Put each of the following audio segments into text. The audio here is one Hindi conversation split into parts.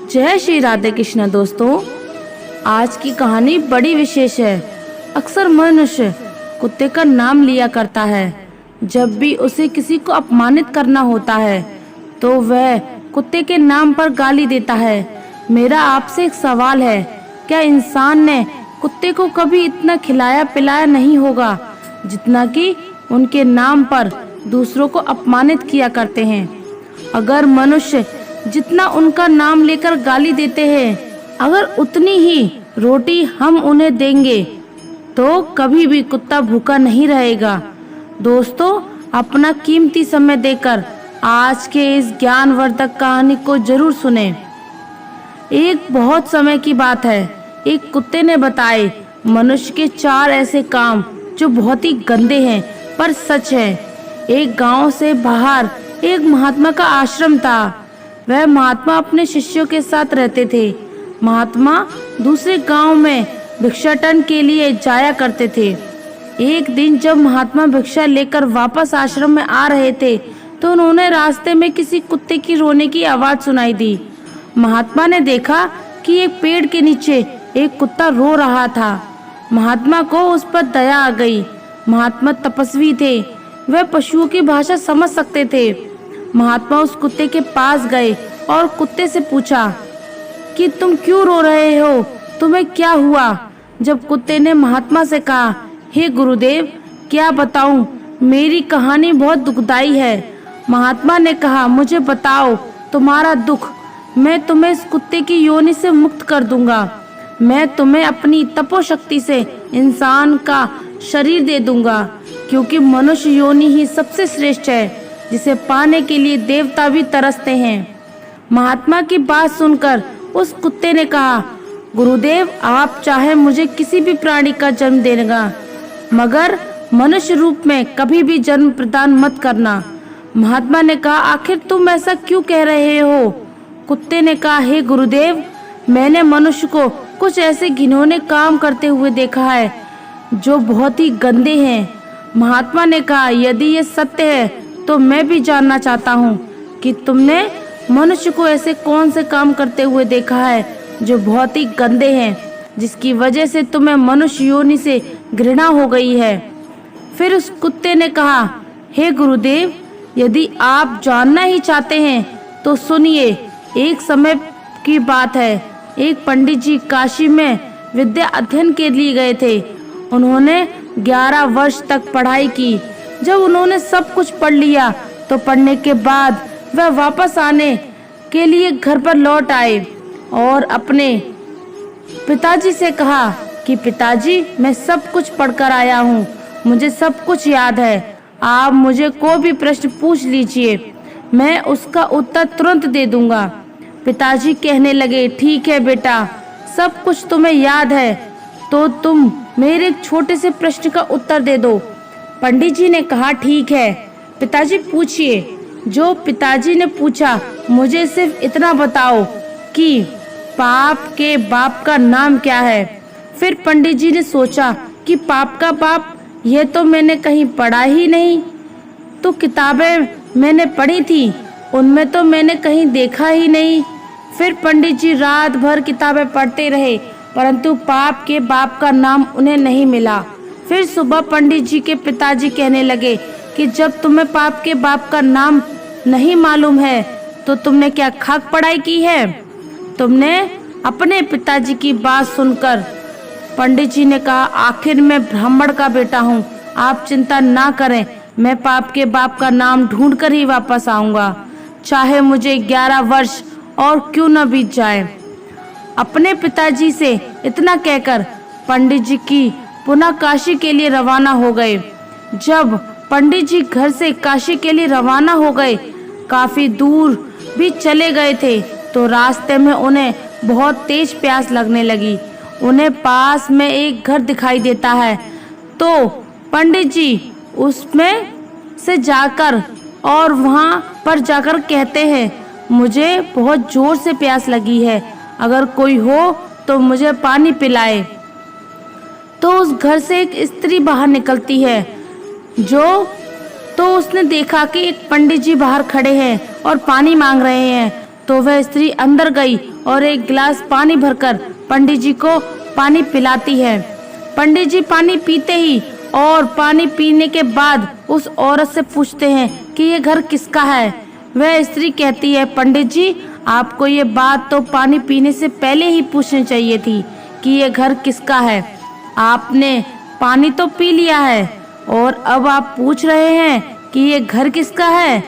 जय श्री राधे कृष्ण। दोस्तों, आज की कहानी बड़ी विशेष है। अक्सर मनुष्य कुत्ते का नाम लिया करता है। जब भी उसे किसी को अपमानित करना होता है तो वह कुत्ते के नाम पर गाली देता है। मेरा आपसे एक सवाल है, क्या इंसान ने कुत्ते को कभी इतना खिलाया पिलाया नहीं होगा जितना कि उनके नाम पर दूसरों को अपमानित किया करते हैं? अगर मनुष्य जितना उनका नाम लेकर गाली देते हैं, अगर उतनी ही रोटी हम उन्हें देंगे तो कभी भी कुत्ता भूखा नहीं रहेगा। दोस्तों, अपना कीमती समय देकर आज के इस ज्ञानवर्धक कहानी को जरूर सुनें। एक बहुत समय की बात है। एक कुत्ते ने बताए मनुष्य के 4 ऐसे काम जो बहुत ही गंदे हैं पर सच है। एक गांव से बाहर एक महात्मा का आश्रम था। वह महात्मा अपने शिष्यों के साथ रहते थे। महात्मा दूसरे गांव में भिक्षाटन के लिए जाया करते थे। एक दिन जब महात्मा भिक्षा लेकर वापस आश्रम में आ रहे थे तो उन्होंने रास्ते में किसी कुत्ते की रोने की आवाज सुनाई दी। महात्मा ने देखा कि एक पेड़ के नीचे एक कुत्ता रो रहा था। महात्मा को उस पर दया आ गई। महात्मा तपस्वी थे, वह पशुओं की भाषा समझ सकते थे। महात्मा उस कुत्ते के पास गए और कुत्ते से पूछा कि तुम क्यों रो रहे हो, तुम्हें क्या हुआ? जब कुत्ते ने महात्मा से कहा, हे गुरुदेव, क्या बताऊं, मेरी कहानी बहुत दुखदाई है। महात्मा ने कहा, मुझे बताओ तुम्हारा दुख, मैं तुम्हें इस कुत्ते की योनि से मुक्त कर दूंगा। मैं तुम्हें अपनी तपोशक्ति से इंसान का शरीर दे दूंगा, क्योंकि मनुष्य योनि ही सबसे श्रेष्ठ है, जिसे पाने के लिए देवता भी तरसते हैं। महात्मा की बात सुनकर उस कुत्ते ने कहा, गुरुदेव, आप चाहे मुझे किसी भी प्राणी का जन्म देगा, मगर मनुष्य रूप में कभी भी जन्म प्रदान मत करना। महात्मा ने कहा, आखिर तुम ऐसा क्यों कह रहे हो? कुत्ते ने कहा, हे गुरुदेव, मैंने मनुष्य को कुछ ऐसे घिनौने काम करते हुए देखा है जो बहुत ही गंदे हैं। महात्मा ने कहा, यदि ये सत्य है तो मैं भी जानना चाहता हूँ कि तुमने मनुष्य को ऐसे कौन से काम करते हुए देखा है जो बहुत ही गंदे हैं, जिसकी वजह से तुम्हें मनुष्य योनि से घृणा हो गई है। फिर उस कुत्ते ने कहा, हे गुरुदेव, यदि आप जानना ही चाहते हैं तो सुनिए। एक समय की बात है, एक पंडित जी काशी में विद्या अध्ययन के लिए गए थे। उन्होंने 11 वर्ष तक पढ़ाई की। जब उन्होंने सब कुछ पढ़ लिया तो पढ़ने के बाद वह वापस आने के लिए घर पर लौट आए और अपने पिताजी से कहा कि पिताजी, मैं सब कुछ पढ़कर आया हूँ, मुझे सब कुछ याद है। आप मुझे कोई भी प्रश्न पूछ लीजिए, मैं उसका उत्तर तुरंत दे दूंगा। पिताजी कहने लगे, ठीक है बेटा, सब कुछ तुम्हें याद है तो तुम मेरे एक छोटे से प्रश्न का उत्तर दे दो। पंडित जी ने कहा, ठीक है पिताजी, पूछिए। जो पिताजी ने पूछा, मुझे सिर्फ इतना बताओ कि पाप के बाप का नाम क्या है। फिर पंडित जी ने सोचा कि पाप का बाप, यह तो मैंने कहीं पढ़ा ही नहीं। तो किताबें मैंने पढ़ी थी, उनमें तो मैंने कहीं देखा ही नहीं। फिर पंडित जी रात भर किताबें पढ़ते रहे, परंतु पाप के बाप का नाम उन्हें नहीं मिला। फिर सुबह पंडित जी के पिताजी कहने लगे कि जब तुम्हें पाप के बाप का नाम नहीं मालूम है तो तुमने क्या खाक पढ़ाई की है? तुमने अपने पिताजी की बात सुनकर पंडित जी ने कहा, आखिर मैं ब्राह्मण का बेटा हूँ, आप चिंता ना करें, मैं पाप के बाप का नाम ढूंढ कर ही वापस आऊंगा, चाहे मुझे 11 वर्ष और क्यों न बीत जाए। अपने पिताजी से इतना कहकर पंडित जी की पुनः काशी के लिए रवाना हो गए। जब पंडित जी घर से काशी के लिए रवाना हो गए, काफी दूर भी चले गए थे तो रास्ते में उन्हें बहुत तेज प्यास लगने लगी। उन्हें पास में एक घर दिखाई देता है तो पंडित जी उसमें से जाकर और वहां पर जाकर कहते हैं, मुझे बहुत जोर से प्यास लगी है, अगर कोई हो तो मुझे पानी पिलाए। तो उस घर से एक स्त्री बाहर निकलती है तो उसने देखा कि एक पंडित जी बाहर खड़े हैं और पानी मांग रहे हैं। तो वह स्त्री अंदर गई और एक गिलास पानी भरकर पंडित जी को पानी पिलाती है। पंडित जी पानी पीते ही और पानी पीने के बाद उस औरत से पूछते हैं कि ये घर किसका है। वह स्त्री कहती है, पंडित जी आपको ये बात तो पानी पीने से पहले ही पूछनी चाहिए थी कि ये घर किसका है। आपने पानी तो पी लिया है और अब आप पूछ रहे हैं कि ये घर किसका है।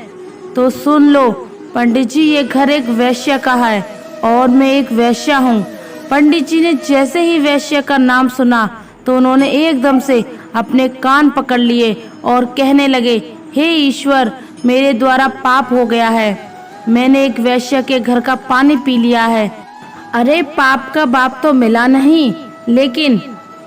तो सुन लो पंडित जी, ये घर एक वैश्य का है और मैं एक वैश्या हूँ। पंडित जी ने जैसे ही वैश्य का नाम सुना तो उन्होंने एकदम से अपने कान पकड़ लिए और कहने लगे, हे ईश्वर, मेरे द्वारा पाप हो गया है। मैंने एक वैश्य के घर का पानी पी लिया है। अरे पाप का बाप तो मिला नहीं, लेकिन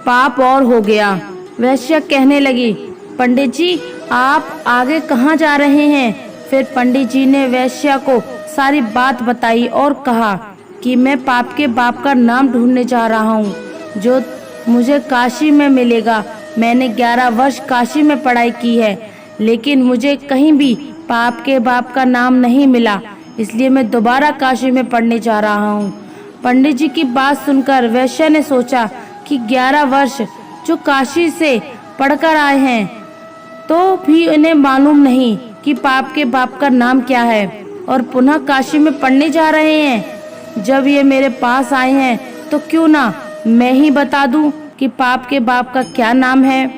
पाप और हो गया। वैश्य कहने लगी, पंडित जी आप आगे कहाँ जा रहे हैं। फिर पंडित जी ने वैश्या को सारी बात बताई और कहा कि मैं पाप के बाप का नाम ढूंढने जा रहा हूँ जो मुझे काशी में मिलेगा। मैंने 11 वर्ष काशी में पढ़ाई की है, लेकिन मुझे कहीं भी पाप के बाप का नाम नहीं मिला, इसलिए मैं दोबारा काशी में पढ़ने जा रहा हूँ। पंडित जी की बात सुनकर वैश्य ने सोचा कि 11 वर्ष जो काशी से पढ़कर आए हैं तो भी उन्हें मालूम नहीं कि पाप के बाप का नाम क्या है और पुनः काशी में पढ़ने जा रहे हैं। जब ये मेरे पास आए हैं तो क्यों ना मैं ही बता दूं कि पाप के बाप का क्या नाम है।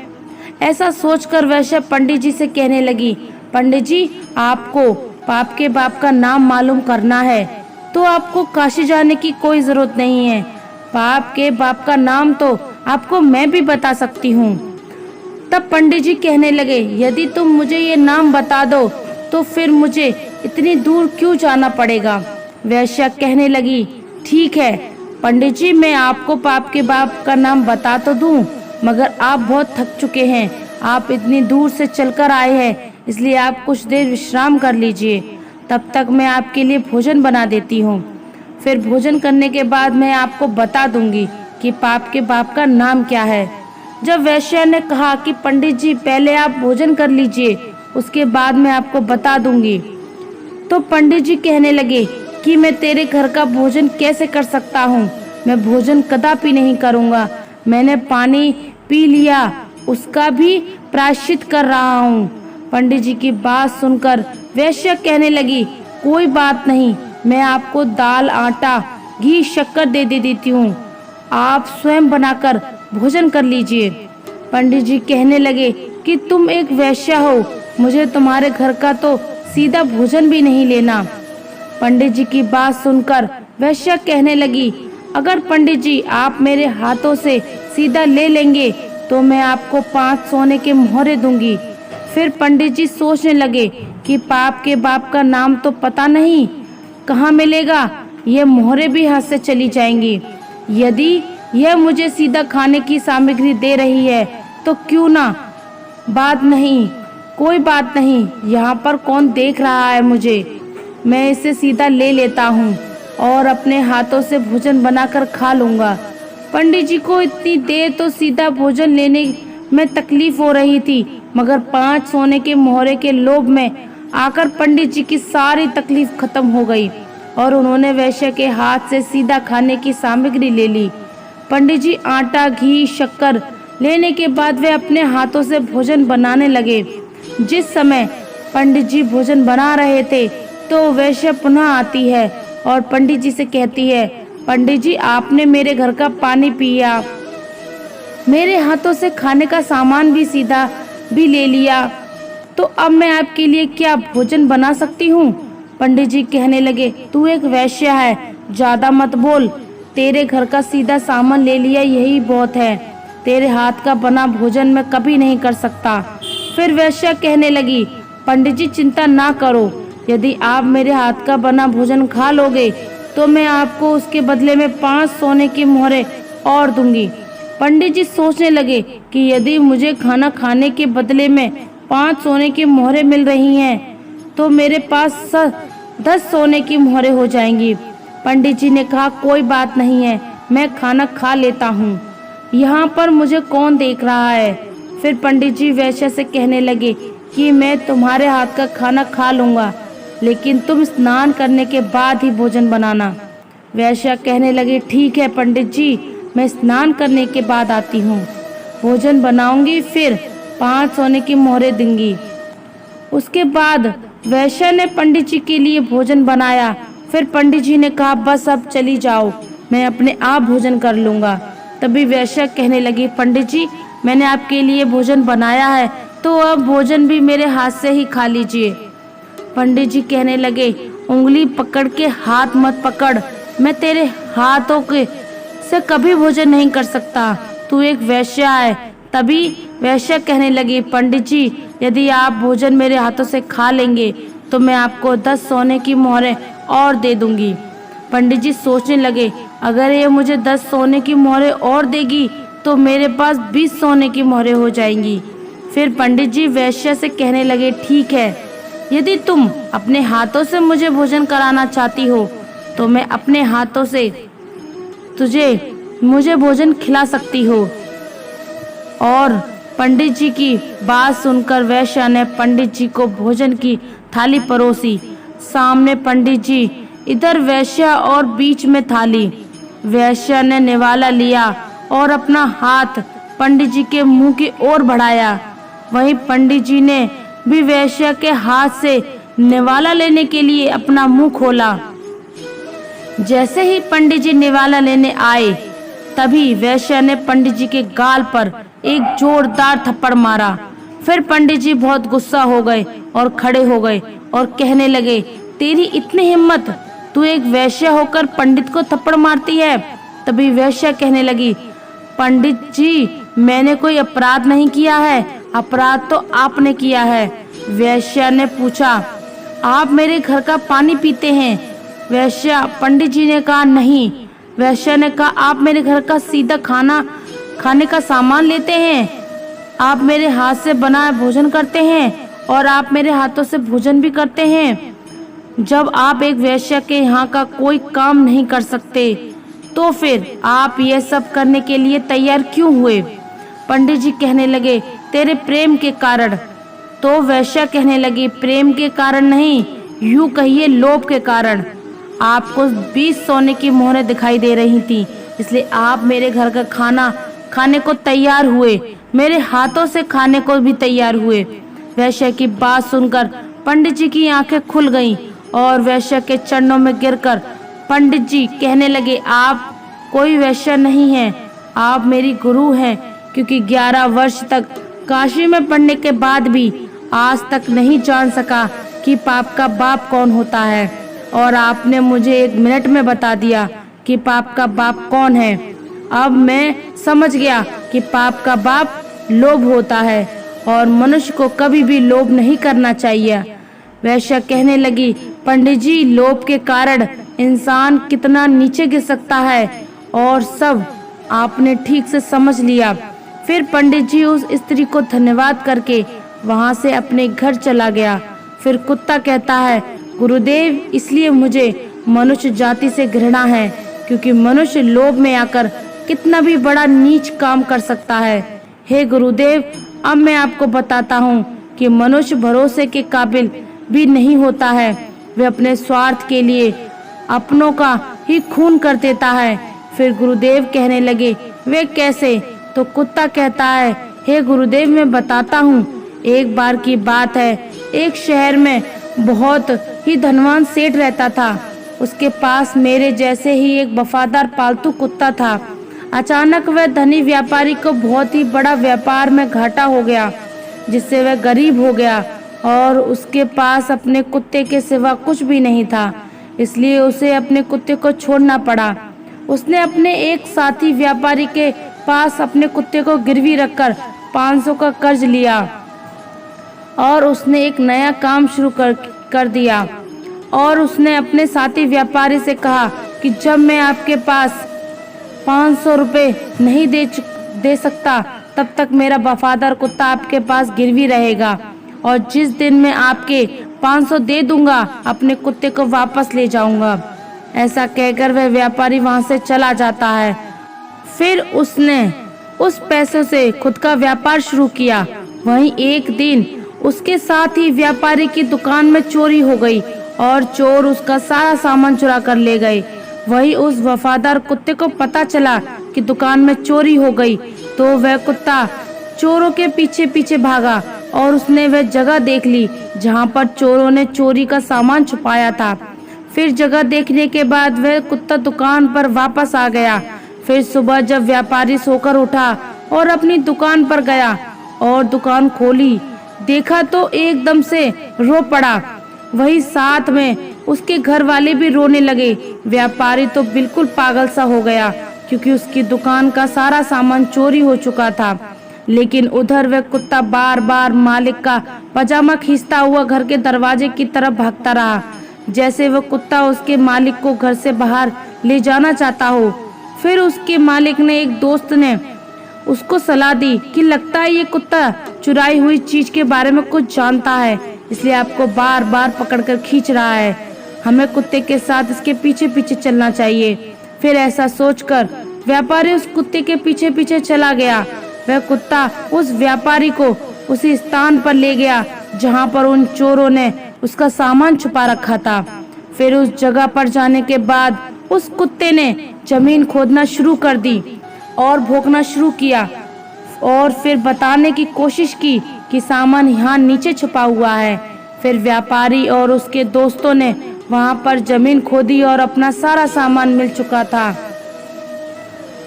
ऐसा सोचकर वैश्य पंडित जी से कहने लगी, पंडित जी आपको पाप के बाप का नाम मालूम करना है तो आपको काशी जाने की कोई जरूरत नहीं है। पाप के बाप का नाम तो आपको मैं भी बता सकती हूँ। तब पंडित जी कहने लगे, यदि तुम मुझे ये नाम बता दो तो फिर मुझे इतनी दूर क्यों जाना पड़ेगा। वैश्या कहने लगी, ठीक है पंडित जी, मैं आपको पाप के बाप का नाम बता तो दूं, मगर आप बहुत थक चुके हैं। आप इतनी दूर से चलकर आए हैं, इसलिए आप कुछ देर विश्राम कर लीजिए। तब तक मैं आपके लिए भोजन बना देती हूँ। फिर भोजन करने के बाद मैं आपको बता दूंगी कि पाप के बाप का नाम क्या है। जब वैश्या ने कहा कि पंडित जी पहले आप भोजन कर लीजिए, उसके बाद मैं आपको बता दूंगी, तो पंडित जी कहने लगे कि मैं तेरे घर का भोजन कैसे कर सकता हूँ। मैं भोजन कदापि नहीं करूँगा। मैंने पानी पी लिया, उसका भी प्रायश्चित कर रहा हूँ। पंडित जी की बात सुनकर वैश्या कहने लगी, कोई बात नहीं, मैं आपको दाल, आटा, घी, शक्कर दे देती हूँ। आप स्वयं बनाकर भोजन कर लीजिए। पंडित जी कहने लगे कि तुम एक वैश्या हो, मुझे तुम्हारे घर का तो सीधा भोजन भी नहीं लेना। पंडित जी की बात सुनकर वैश्या कहने लगी, अगर पंडित जी आप मेरे हाथों से सीधा ले लेंगे तो मैं आपको 5 सोने के मोहरे दूंगी। फिर पंडित जी सोचने लगे कि पाप के बाप का नाम तो पता नहीं कहाँ मिलेगा, ये मोहरे भी हाथ से चली जाएंगी। यदि यह मुझे सीधा खाने की सामग्री दे रही है तो क्यों ना, बात नहीं, कोई बात नहीं, यहाँ पर कौन देख रहा है मुझे, मैं इसे सीधा ले लेता हूँ और अपने हाथों से भोजन बनाकर खा लूँगा। पंडित जी को इतनी देर तो सीधा भोजन लेने में तकलीफ हो रही थी, मगर 5 सोने के मोहरे के लोभ में आकर पंडित जी की सारी तकलीफ खत्म हो गई और उन्होंने वैश्य के हाथ से सीधा खाने की सामग्री ले ली। पंडित जी आटा, घी, शक्कर लेने के बाद वे अपने हाथों से भोजन बनाने लगे। जिस समय पंडित जी भोजन बना रहे थे तो वैश्य पुनः आती है और पंडित जी से कहती है, पंडित जी आपने मेरे घर का पानी पिया, मेरे हाथों से खाने का सामान भी सीधा भी ले लिया, तो अब मैं आपके लिए क्या भोजन बना सकती हूँ। पंडित जी कहने लगे, तू एक वैश्य है, ज्यादा मत बोल, तेरे घर का सीधा सामान ले लिया यही बहुत है, तेरे हाथ का बना भोजन मैं कभी नहीं कर सकता। फिर वैश्या कहने लगी, पंडित जी चिंता ना करो, यदि आप मेरे हाथ का बना भोजन खा लोगे तो मैं आपको उसके बदले में 5 सोने की मोहरे और दूंगी। पंडित जी सोचने लगे कि यदि मुझे खाना खाने के बदले में 5 सोने की मोहरे मिल रही हैं तो मेरे पास 10 सोने की मोहरे हो जाएंगी। पंडित जी ने कहा, कोई बात नहीं है, मैं खाना खा लेता हूँ, यहाँ पर मुझे कौन देख रहा है। फिर पंडित जी वैश्य से कहने लगे कि मैं तुम्हारे हाथ का खाना खा लूँगा, लेकिन तुम स्नान करने के बाद ही भोजन बनाना। वेश्या कहने लगी, ठीक है पंडित जी, मैं स्नान करने के बाद आती हूँ, भोजन बनाऊंगी, फिर 5 सोने की मोहरें दूंगी। उसके बाद वेश्या ने पंडित जी के लिए भोजन बनाया। फिर पंडित जी ने कहा, बस अब चली जाओ, मैं अपने आप भोजन कर लूँगा। तभी वेश्या कहने लगी, पंडित जी, मैंने आपके लिए भोजन बनाया है, तो अब भोजन भी मेरे हाथ से ही खा लीजिए। पंडित जी कहने लगे, उंगली पकड़ के हाथ मत पकड़, मैं तेरे हाथों के से कभी भोजन नहीं कर सकता, तू एक वेश्या है। तभी वेश्या कहने लगी, पंडित जी, यदि आप भोजन मेरे हाथों से खा लेंगे तो मैं आपको 10 सोने की मोहरें और दे दूंगी। पंडित जी सोचने लगे, अगर ये मुझे 10 सोने की मोहरें और देगी तो मेरे पास 20 सोने की मोहरें हो जाएंगी। फिर पंडित जी वेश्या से कहने लगे, ठीक है, यदि तुम अपने हाथों से मुझे भोजन कराना चाहती हो तो मैं अपने हाथों से मुझे भोजन खिला सकती हो। और पंडित जी की बात सुनकर वेश्या ने पंडित जी को भोजन की थाली परोसी। सामने पंडित जी, इधर वेश्या और बीच में थाली। वेश्या ने निवाला लिया और अपना हाथ पंडित जी के मुंह की ओर बढ़ाया। वहीं पंडित जी ने भी वेश्या के हाथ से निवाला लेने के लिए अपना मुंह खोला। जैसे ही पंडित जी निवाला लेने आए, तभी वेश्या ने पंडित जी के गाल पर एक जोरदार थप्पड़ मारा। फिर पंडित जी बहुत गुस्सा हो गए और खड़े हो गए और कहने लगे, तेरी इतनी हिम्मत, तू एक वेश्या होकर पंडित को थप्पड़ मारती है। तभी वेश्या कहने लगी, पंडित जी, मैंने कोई अपराध नहीं किया है, अपराध तो आपने किया है। वेश्या ने पूछा, आप मेरे घर का पानी पीते हैं? वेश्या, पंडित जी ने कहा, नहीं। वेश्या ने कहा, आप मेरे घर का सीधा खाने का सामान लेते हैं, आप मेरे हाथ से बना भोजन करते हैं और आप मेरे हाथों से भोजन भी करते हैं। जब आप एक वेश्या के यहाँ का कोई काम नहीं कर सकते तो फिर आप ये सब करने के लिए तैयार क्यों हुए? पंडित जी कहने लगे, तेरे प्रेम के कारण। तो वेश्या कहने लगी, प्रेम के कारण नहीं, यूं कहिए लोभ के कारण। आपको 20 सोने की मोहरें दिखाई दे रही थी, इसलिए आप मेरे घर का खाना खाने को तैयार हुए, मेरे हाथों से खाने को भी तैयार हुए। वेश्या की बात सुनकर पंडित जी की आंखें खुल गईं और वेश्या के चरणों में गिरकर पंडित जी कहने लगे, आप कोई वेश्या नहीं हैं, आप मेरी गुरु हैं, क्योंकि 11 वर्ष तक काशी में पढ़ने के बाद भी आज तक नहीं जान सका कि पाप का बाप कौन होता है, और आपने मुझे 1 मिनट में बता दिया कि पाप का बाप कौन है। अब मैं समझ गया कि पाप का बाप लोभ होता है और मनुष्य को कभी भी लोभ नहीं करना चाहिए। वेश्या कहने लगी, पंडित जी, लोभ के कारण इंसान कितना नीचे गिर सकता है, और सब आपने ठीक से समझ लिया। फिर पंडित जी उस स्त्री को धन्यवाद करके वहां से अपने घर चला गया। फिर कुत्ता कहता है, गुरुदेव, इसलिए मुझे मनुष्य जाति से घृणा है, क्योंकि मनुष्य लोभ में आकर कितना भी बड़ा नीच काम कर सकता है। हे गुरुदेव, अब मैं आपको बताता हूँ कि मनुष्य भरोसे के काबिल भी नहीं होता है, वे अपने स्वार्थ के लिए अपनों का ही खून कर देता है। फिर गुरुदेव कहने लगे, वे कैसे? तो कुत्ता कहता है, हे गुरुदेव, मैं बताता हूँ। एक बार की बात है, एक शहर में बहुत ही धनवान सेठ रहता था। उसके पास मेरे जैसे ही एक वफादार पालतू कुत्ता था। अचानक वह धनी व्यापारी को बहुत ही बड़ा व्यापार में घाटा हो गया, जिससे वह गरीब हो गया और उसके पास अपने कुत्ते के सिवा कुछ भी नहीं था। इसलिए उसे अपने कुत्ते को छोड़ना पड़ा। उसने अपने एक साथी व्यापारी के पास अपने कुत्ते को गिरवी रखकर 500 का कर्ज लिया और उसने एक नया काम शुरू कर दिया। और उसने अपने साथी व्यापारी से कहा कि जब मैं आपके पास 500 रुपये नहीं दे सकता, तब तक मेरा वफादार कुत्ता आपके पास गिरवी रहेगा, और जिस दिन मैं आपके 500 दे दूंगा, अपने कुत्ते को वापस ले जाऊंगा। ऐसा कहकर वह व्यापारी वहां से चला जाता है। फिर उसने उस पैसों से खुद का व्यापार शुरू किया। वहीं एक दिन उसके साथ ही व्यापारी की दुकान में चोरी हो गई और चोर उसका सारा सामान चुरा कर ले गए। वही उस वफादार कुत्ते को पता चला कि दुकान में चोरी हो गई, तो वह कुत्ता चोरों के पीछे पीछे भागा और उसने वह जगह देख ली जहां पर चोरों ने चोरी का सामान छुपाया था। फिर जगह देखने के बाद वह कुत्ता दुकान पर वापस आ गया। फिर सुबह जब व्यापारी सोकर उठा और अपनी दुकान पर गया और दुकान खोली, देखा तो एकदम से रो पड़ा। वही साथ में उसके घर वाले भी रोने लगे। व्यापारी तो बिल्कुल पागल सा हो गया क्योंकि उसकी दुकान का सारा सामान चोरी हो चुका था। लेकिन उधर वह कुत्ता बार बार मालिक का पजामा खींचता हुआ घर के दरवाजे की तरफ भागता रहा, जैसे वह कुत्ता उसके मालिक को घर से बाहर ले जाना चाहता हो। फिर उसके मालिक ने एक दोस्त ने उसको सलाह दी कि लगता है ये कुत्ता चुराई हुई चीज के बारे में कुछ जानता है, इसलिए आपको बार बार पकड़कर खींच रहा है। हमें कुत्ते के साथ इसके पीछे पीछे चलना चाहिए। फिर ऐसा सोचकर व्यापारी उस कुत्ते के पीछे पीछे चला गया। वह कुत्ता उस व्यापारी को उसी स्थान पर ले गया जहां पर उन चोरों ने उसका सामान छुपा रखा था। फिर उस जगह पर जाने के बाद उस कुत्ते ने जमीन खोदना शुरू कर दी और भौंकना शुरू किया और फिर बताने की कोशिश की कि सामान यहाँ नीचे छुपा हुआ है। फिर व्यापारी और उसके दोस्तों ने वहां पर जमीन खोदी और अपना सारा सामान मिल चुका था।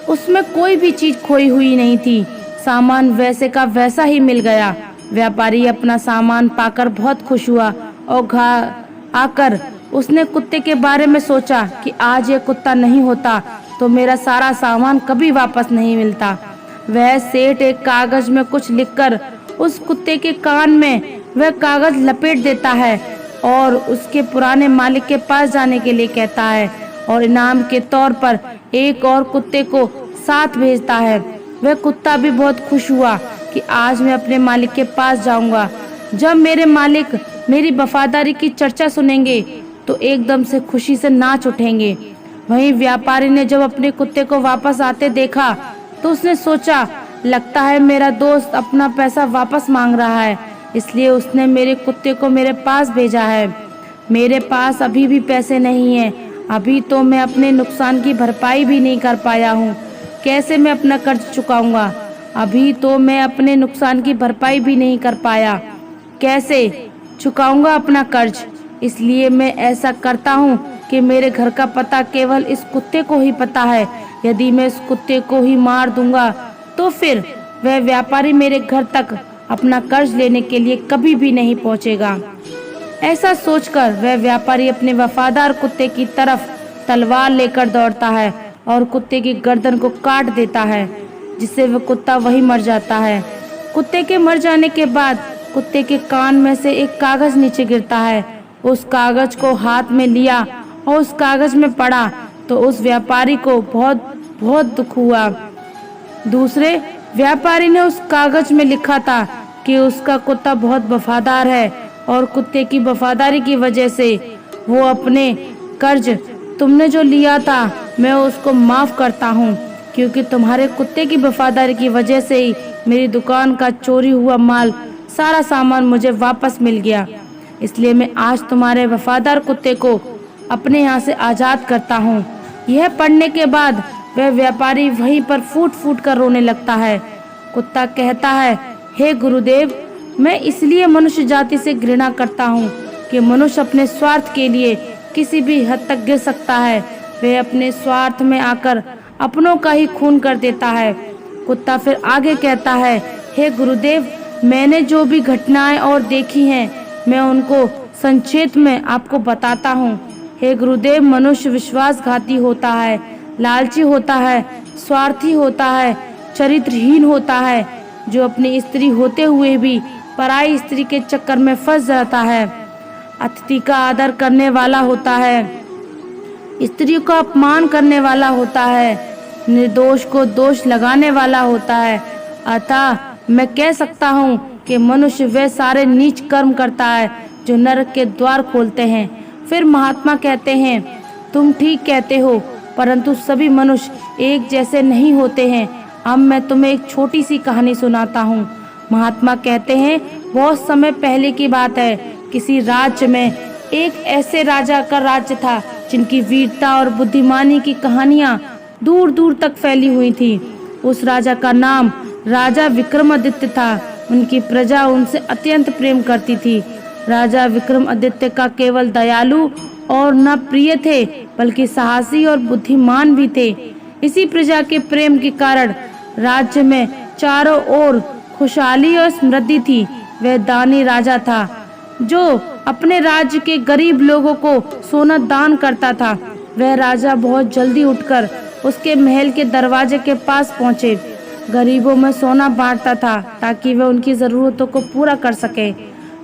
उसमें कोई भी चीज खोई हुई नहीं थी। सामान वैसे का वैसा ही मिल गया। व्यापारी अपना सामान पाकर बहुत खुश हुआ और घर आकर उसने कुत्ते के बारे में सोचा कि आज ये कुत्ता नहीं होता तो मेरा सारा सामान कभी वापस नहीं मिलता। वह सेठ एक कागज में कुछ लिखकर उस कुत्ते के कान में वह कागज लपेट देता है और उसके पुराने मालिक के पास जाने के लिए कहता है और इनाम के तौर पर एक और कुत्ते को साथ भेजता है। वह कुत्ता भी बहुत खुश हुआ कि आज मैं अपने मालिक के पास जाऊंगा। जब मेरे मालिक मेरी वफादारी की चर्चा सुनेंगे तो एकदम से खुशी से नाच उठेंगे। वहीं व्यापारी ने जब अपने कुत्ते को वापस आते देखा तो उसने सोचा, लगता है मेरा दोस्त अपना पैसा वापस मांग रहा है, इसलिए उसने मेरे कुत्ते को मेरे पास भेजा है। मेरे पास अभी भी पैसे नहीं हैं। अभी तो मैं अपने नुकसान की भरपाई भी नहीं कर पाया हूँ। कैसे मैं अपना कर्ज चुकाऊंगा? अभी तो मैं अपने नुकसान की भरपाई भी नहीं कर पाया। कैसे चुकाऊंगा अपना कर्ज? इसलिए मैं ऐसा करता हूँ कि मेरे घर का पता केवल इस कुत्ते को ही पता है। यदि मैं इस कुत्ते को ही मार दूंगा तो फिर वह व्यापारी मेरे घर तक अपना कर्ज लेने के लिए कभी भी नहीं पहुंचेगा। ऐसा सोचकर वह व्यापारी अपने वफादार कुत्ते की तरफ तलवार लेकर दौड़ता है और कुत्ते की गर्दन को काट देता है, जिससे वह कुत्ता वही मर जाता है। कुत्ते के मर जाने के बाद कुत्ते के कान में से एक कागज नीचे गिरता है। उस कागज को हाथ में लिया और उस कागज में पढ़ा तो उस व्यापारी को बहुत बहुत दुख हुआ। दूसरे व्यापारी ने उस कागज में लिखा था कि उसका कुत्ता बहुत वफादार है और कुत्ते की वफादारी की वजह से वो अपने कर्ज तुमने जो लिया था मैं उसको माफ करता हूँ, क्योंकि तुम्हारे कुत्ते की वफादारी की वजह से ही मेरी दुकान का चोरी हुआ माल सारा सामान मुझे वापस मिल गया। इसलिए मैं आज तुम्हारे वफादार कुत्ते को अपने यहाँ से आज़ाद करता हूँ। यह पढ़ने के बाद वह व्यापारी वहीं पर फूट फूट कर रोने लगता है। कुत्ता कहता है, हे गुरुदेव, मैं इसलिए मनुष्य जाति से घृणा करता हूँ कि मनुष्य अपने स्वार्थ के लिए किसी भी हद तक गिर सकता है। वह अपने स्वार्थ में आकर अपनों का ही खून कर देता है। कुत्ता फिर आगे कहता है, हे गुरुदेव, मैंने जो भी घटनाएं और देखी हैं मैं उनको संक्षेप में आपको बताता हूँ। हे गुरुदेव, मनुष्य विश्वासघाती होता है, लालची होता है, स्वार्थी होता है, चरित्रहीन होता है, जो अपनी स्त्री होते हुए भी पराई स्त्री के चक्कर में फंस जाता है, अतिथि का आदर करने वाला होता है, स्त्री का अपमान करने वाला होता है, निर्दोष को दोष लगाने वाला होता है। अतः मैं कह सकता हूँ कि मनुष्य वे सारे नीच कर्म करता है जो नरक के द्वार खोलते हैं। फिर महात्मा कहते हैं, तुम ठीक कहते हो, परंतु सभी मनुष्य एक जैसे नहीं होते हैं। अब मैं तुम्हें एक छोटी सी कहानी सुनाता हूँ। महात्मा कहते हैं, बहुत समय पहले की बात है, किसी राज्य में एक ऐसे राजा का राज्य था जिनकी वीरता और बुद्धिमानी की कहानियां दूर दूर तक फैली हुई थी। उस राजा का नाम राजा विक्रमादित्य था। उनकी प्रजा उनसे अत्यंत प्रेम करती थी। राजा विक्रमादित्य का केवल दयालु और न प्रिय थे बल्कि साहसी और बुद्धिमान भी थे। इसी प्रजा के प्रेम के कारण राज्य में चारों ओर खुशहाली और समृद्धि थी। वह दानी राजा था जो अपने राज्य के गरीब लोगों को सोना दान करता था। वह राजा बहुत जल्दी उठकर उसके महल के दरवाजे के पास पहुंचे। गरीबों में सोना बांटता था ताकि वह उनकी जरूरतों को पूरा कर सके।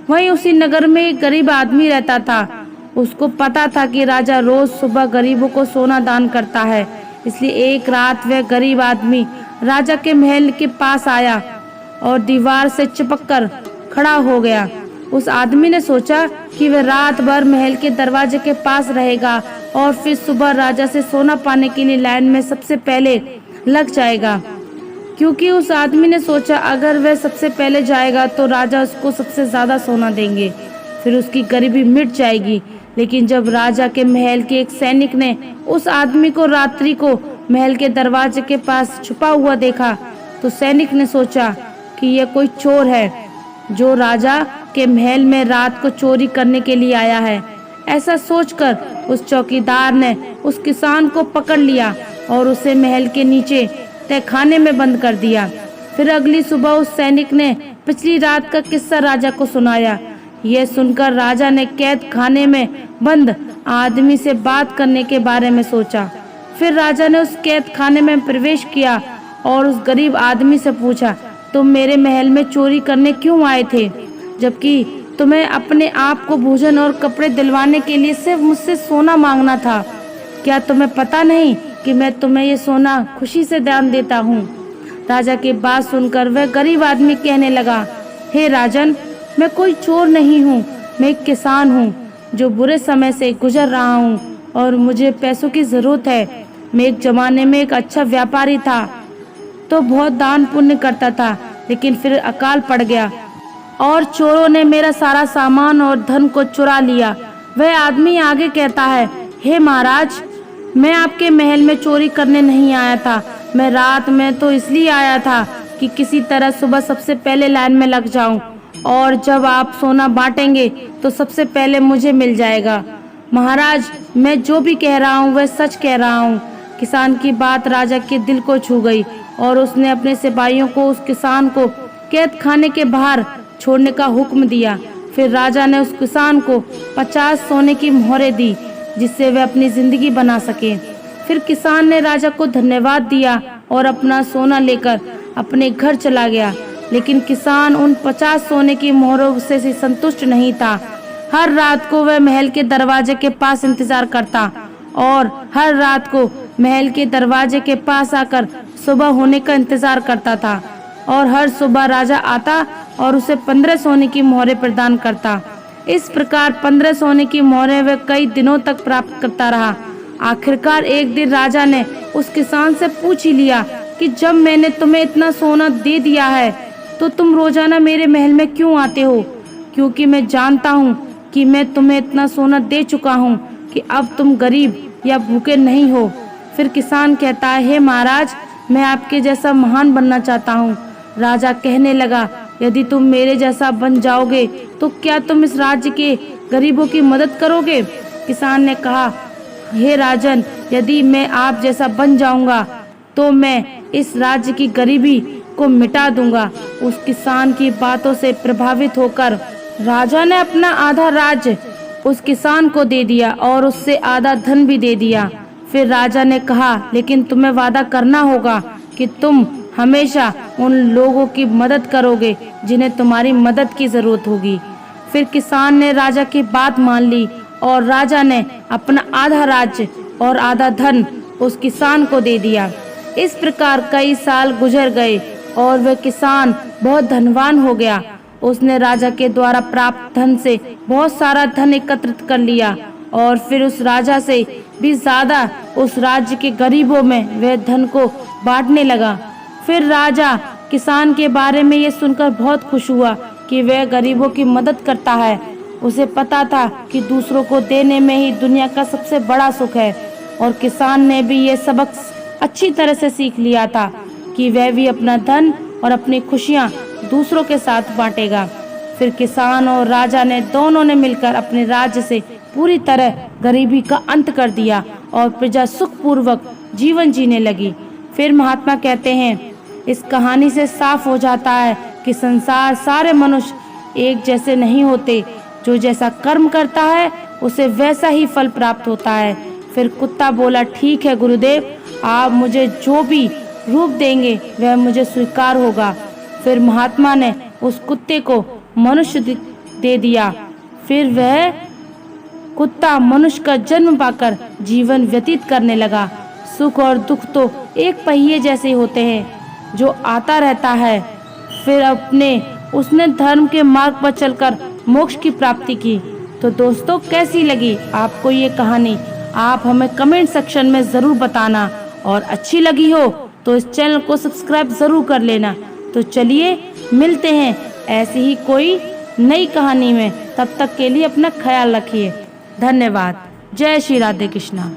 वहीं उसी नगर में एक गरीब आदमी रहता था। उसको पता था कि राजा रोज सुबह गरीबों को सोना दान करता है, इसलिए एक रात वह गरीब आदमी राजा के महल के पास आया और दीवार से चिपक कर खड़ा हो गया। उस आदमी ने सोचा कि वह रात भर महल के दरवाजे के पास रहेगा और फिर सुबह राजा से सोना पाने के लिए लाइन में सबसे पहले लग जाएगा, क्योंकि उस आदमी ने सोचा अगर वह सबसे पहले जाएगा तो राजा उसको सबसे ज्यादा सोना देंगे, फिर उसकी गरीबी मिट जाएगी। लेकिन जब राजा के महल के एक सैनिक ने उस आदमी को रात्रि को महल के दरवाजे के पास छुपा हुआ देखा तो सैनिक ने सोचा कि यह कोई चोर है जो राजा के महल में रात को चोरी करने के लिए आया है। ऐसा सोचकर उस चौकीदार ने उस किसान को पकड़ लिया और उसे महल के नीचे तहखाने में बंद कर दिया। फिर अगली सुबह उस सैनिक ने पिछली रात का किस्सा राजा को सुनाया। यह सुनकर राजा ने कैद खाने में बंद आदमी से बात करने के बारे में सोचा। फिर राजा ने उस कैद खाने में प्रवेश किया और उस गरीब आदमी से पूछा, तुम मेरे महल में चोरी करने क्यों आए थे, जबकि तुम्हें अपने आप को भोजन और कपड़े दिलवाने के लिए सिर्फ मुझसे सोना मांगना था? क्या तुम्हें पता नहीं कि मैं तुम्हें ये सोना खुशी से दान देता हूँ? राजा की बात सुनकर वह गरीब आदमी कहने लगा, हे राजन, मैं कोई चोर नहीं हूँ, मैं एक किसान हूँ जो बुरे समय से गुजर रहा हूँ और मुझे पैसों की जरूरत है। मैं एक जमाने में एक अच्छा व्यापारी था तो बहुत दान पुण्य करता था, लेकिन फिर अकाल पड़ गया और चोरों ने मेरा सारा सामान और धन को चुरा लिया। वह आदमी आगे कहता है, हे महाराज, मैं आपके महल में चोरी करने नहीं आया था। मैं रात में तो इसलिए आया था कि किसी तरह सुबह सबसे पहले लाइन में लग जाऊं और जब आप सोना बांटेंगे तो सबसे पहले मुझे मिल जाएगा। महाराज, मैं जो भी कह रहा हूँ वह सच कह रहा हूँ। किसान की बात राजा के दिल को छू गई और उसने अपने सिपाहियों को उस किसान को कैद खाने के बाहर छोड़ने का हुक्म दिया। फिर राजा ने उस किसान को 50 सोने की मोहरें दी जिससे वह अपनी जिंदगी बना सके। फिर किसान ने राजा को धन्यवाद दिया और अपना सोना लेकर अपने घर चला गया। लेकिन किसान उन 50 सोने की मोहरों से संतुष्ट नहीं था। हर रात को वह महल के दरवाजे के पास इंतजार करता और हर रात को महल के दरवाजे के पास आकर सुबह होने का इंतजार करता था और हर सुबह राजा आता और उसे 15 सोने की मोहरें प्रदान करता। इस प्रकार 15 सोने की मोहरें वह कई दिनों तक प्राप्त करता रहा। आखिरकार एक दिन राजा ने उस किसान से पूछ ही लिया कि जब मैंने तुम्हें इतना सोना दे दिया है तो तुम रोजाना मेरे महल में क्यों आते हो? क्योंकि मैं जानता हूँ कि मैं तुम्हें इतना सोना दे चुका हूँ कि अब तुम गरीब या भूखे नहीं हो। फिर किसान कहता है, हे महाराज, मैं आपके जैसा महान बनना चाहता हूँ। राजा कहने लगा, यदि तुम मेरे जैसा बन जाओगे तो क्या तुम इस राज्य के गरीबों की मदद करोगे? किसान ने कहा, हे राजन, यदि मैं आप जैसा बन जाऊंगा तो मैं इस राज्य की गरीबी को मिटा दूंगा। उस किसान की बातों से प्रभावित होकर राजा ने अपना आधा राज्य उस किसान को दे दिया और उससे आधा धन भी दे दिया। फिर राजा ने कहा, लेकिन तुम्हें वादा करना होगा कि तुम हमेशा उन लोगों की मदद करोगे जिन्हें तुम्हारी मदद की जरूरत होगी। फिर किसान ने राजा की बात मान ली और राजा ने अपना आधा राज्य और आधा धन उस किसान को दे दिया। इस प्रकार कई साल गुजर गए और वह किसान बहुत धनवान हो गया। उसने राजा के द्वारा प्राप्त धन से बहुत सारा धन एकत्रित कर लिया और फिर उस राजा से भी ज्यादा उस राज्य के गरीबों में वह धन को बांटने लगा। फिर राजा किसान के बारे में ये सुनकर बहुत खुश हुआ कि वह गरीबों की मदद करता है उसे पता था कि दूसरों को देने में ही दुनिया का सबसे बड़ा सुख है। और किसान ने भी ये सबक अच्छी तरह से सीख लिया था कि वह भी अपना धन और अपनी खुशियाँ दूसरों के साथ बांटेगा। फिर किसान और राजा ने दोनों ने मिलकर अपने राज्य से पूरी तरह गरीबी का अंत कर दिया और प्रजा सुखपूर्वक जीवन जीने लगी। फिर महात्मा कहते हैं, इस कहानी से साफ हो जाता है कि संसार सारे मनुष्य एक जैसे नहीं होते। जो जैसा कर्म करता है उसे वैसा ही फल प्राप्त होता है। फिर कुत्ता बोला, ठीक है गुरुदेव, आप मुझे जो भी रूप देंगे वह मुझे स्वीकार होगा। फिर महात्मा ने उस कुत्ते को मनुष्य दे दिया। फिर वह कुत्ता मनुष्य का जन्म पाकर जीवन व्यतीत करने लगा। सुख और दुख तो एक पहिए जैसे होते हैं जो आता रहता है। फिर उसने धर्म के मार्ग पर चलकर मोक्ष की प्राप्ति की। तो दोस्तों, कैसी लगी आपको ये कहानी? आप हमें कमेंट सेक्शन में ज़रूर बताना, और अच्छी लगी हो तो इस चैनल को सब्सक्राइब ज़रूर कर लेना। तो चलिए मिलते हैं ऐसी ही कोई नई कहानी में। तब तक के लिए अपना ख्याल रखिए। धन्यवाद। जय श्री राधे कृष्णा।